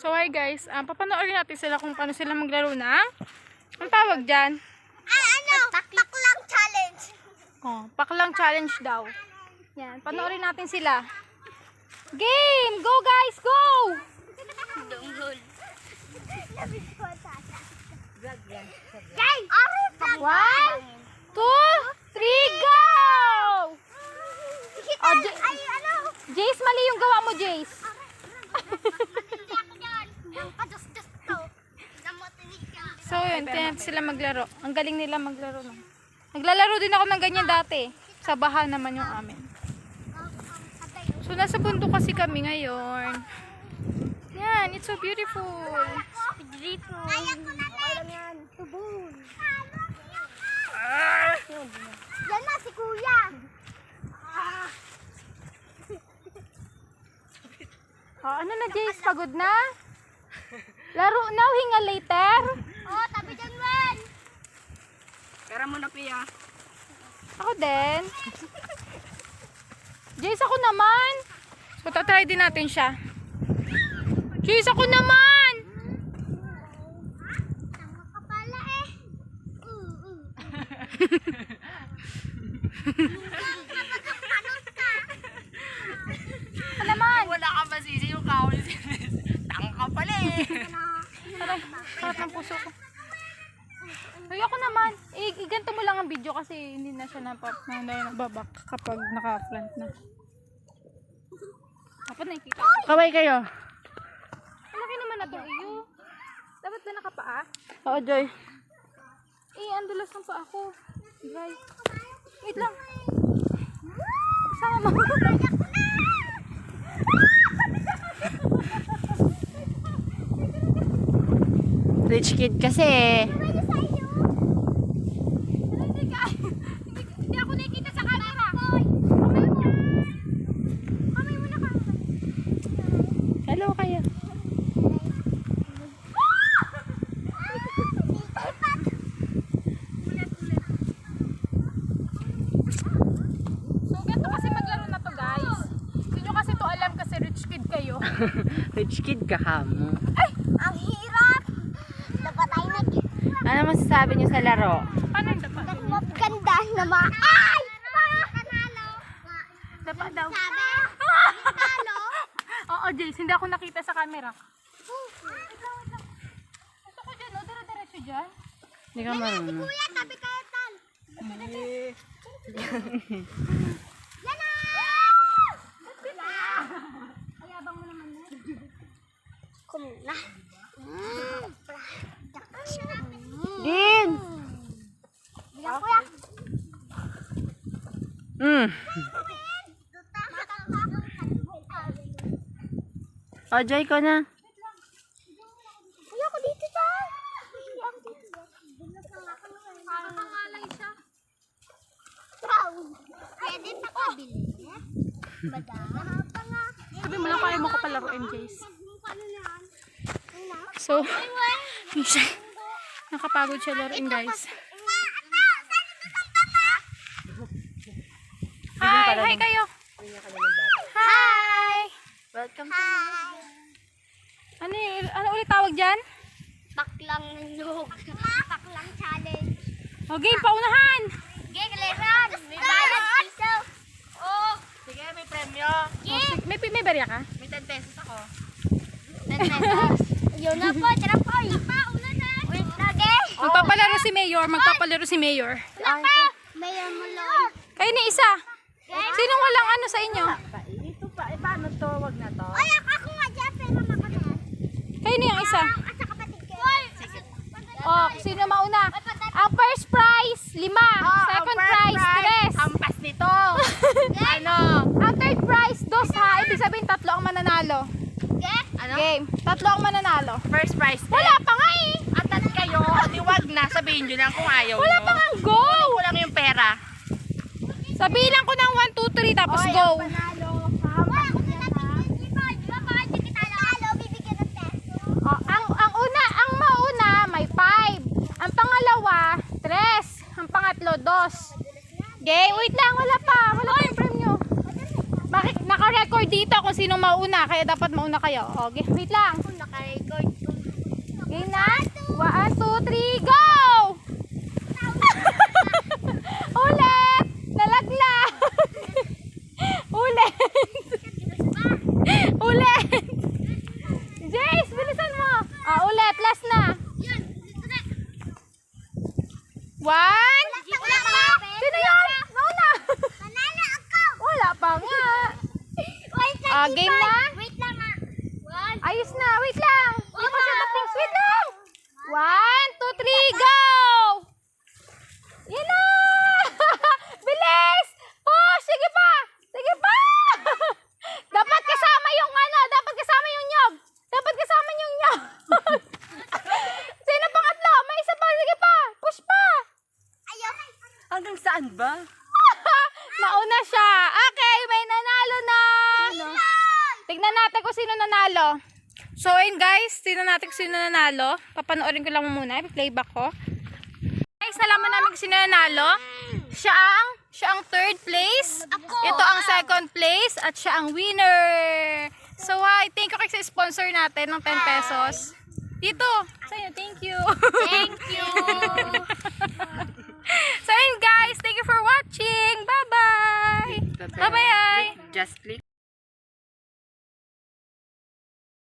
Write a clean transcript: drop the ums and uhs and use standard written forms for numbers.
So hi guys, papanoorin natin sila kung paano sila maglaro ng, ang tawag dyan? Paklang challenge. Oh, paklang challenge daw. Yan, panoorin natin sila. Game! Go guys, go! Guys! 1, 2, 3, go! Oh, Jace, mali yung gawa mo, Jace. So yun, tingnan sila maglaro. Ang galing nila maglaro. No? Naglalaro din ako ng ganyan dati. Sa baha naman yung amin. So nasa bundok kasi kami ngayon. Yan, it's so beautiful. Kaya ko na yan. Tubon. Yan na si Kuya. Oh, ano na, Jace? Pagod na? Laro now, hinga later? Oh, tabi dyan, man. Pera mo na, Pia. Ako din. Jace, ako naman. So, tatry din natin siya. Jace, ako naman! Tama ka pala eh. Ako naman! Wala ka ba sisi yung kaon? Tanga ka pala eh. Aray, harap ng puso ko. Ay, ako naman. Iganto mo lang ang video kasi hindi na siya nababak kapag naka-front na. Dapat nakikita ko. Kaway kayo. Malaki naman na itong iyo. Dapat ba nakapaa? Oo, Joy. Ang dulas ng paa ko. Dry. Wait lang. Sama mo. Rich kid kasi. Hindi ako nakikita sa camera. Kamay mo na ka. Hello kayo. So, ganito kasi maglaro na to, guys. Hindi nyo kasi to alam kasi rich kid kayo. Rich kid ka mo. Ay, ang hirap. Dapat tayo Ano masasabi niyo sa laro? Paano yung dapat? Maganda na ay! Panalo. Dapat daw. Sabi? Panalo? Oo, Jace. Hindi ako nakita sa camera. Gusto ko dyan, no? Dire-diretso dyan. Hindi ka marunong. Kuya, tabi kayo tal. Yan na! Ayabang mo naman na. Kumula. Din! Bilang kuya. O, Joy ko na. Kuya, ako dito tal. Hindi ako dito. Pangalay siya. Wow. Pwede pa kabili. Bada. Sabi mo lang kaya mo ko palaruin, Jace. So, minsan, nakapagod siya laruin, guys. Hi! Hi kayo! Hi! Welcome Ano ulit tawag dyan? Paklang log. Paklang challenge. O, game, paunahan! Okay, kaleran. May bayad piso. Oh. Sige, may premyo. May barya ka? May 10 pesos ako. 10 pesos. Yun na po, tira po. Una na. Wait na, guys. Magpapalaro si Mayor. Wala pa. Mayor mo lang. Kayo ni isa. Sinong walang ano sa inyo? Ito pa, paano to? Wag na to. Ay, ako nga dyan. Pero makakas. Kayo ni yung isa. At sa kapatid ko. Sige. O, sino mauna? Ang first prize, 5. Second prize, 3. Ampas nito. Ano? Ang third prize, 2 ha. Ibig sabihin, 3 ang mananalo. Ano? Game. 3 ang mananalo. First prize. Wala pa nga eh. Atat kayo. Di wag na. Sabihin nyo lang kung ayaw Wala nyo. pa nga go. Kulang yung pera. Sabihin ko ng 1, 2, 3 tapos go. Panalo. Wala ko na natin. Di ba? Hindi kita nalo. Bibigyan ng peso. O, ang mauna may 5. Ang pangalawa, 3. Ang pangatlo, 2. Game, wait lang, wala pa yung premyo. Naka-record dito kung sinong mauna, kaya dapat mauna kayo. Okay, wait lang. Naka-ready. Jace, bilisan mo. Ulit. Last na. Yan, dito na. 1. Sino yun? Mauna. Nanalo ako. Wala pa nga. Wait lang, Game Ivan. na? Wait lang ah. One. Ayos na. Wait lang. Hindi pa siya tapos. Wait lang. 1, 2, 3, go! Yan na! Bilis! Push! Sige pa! Sige pa! Dapat kasama yung dapat kasama yung nyog. Dapat kasama yung nyog. Sino pangatlo? May isa pa. Sige pa. Push pa. Ayaw. Hanggang saan ba? Mauna siya. Okay, may nanalo na. Tignan natin kung sino nanalo. So, ayun guys, tignan natin kung sino nanalo. Papanoorin ko lang muna. Playback ko. Guys, nalaman namin kung sino nanalo. Siya ang third place. Ito ang second place. At siya ang winner. So, thank you kay sa sponsor natin ng 10 pesos. Dito. Sa'yo, thank you. Thank you. So, ayun guys, thank you for watching. Bye-bye. Bye-bye. Just click.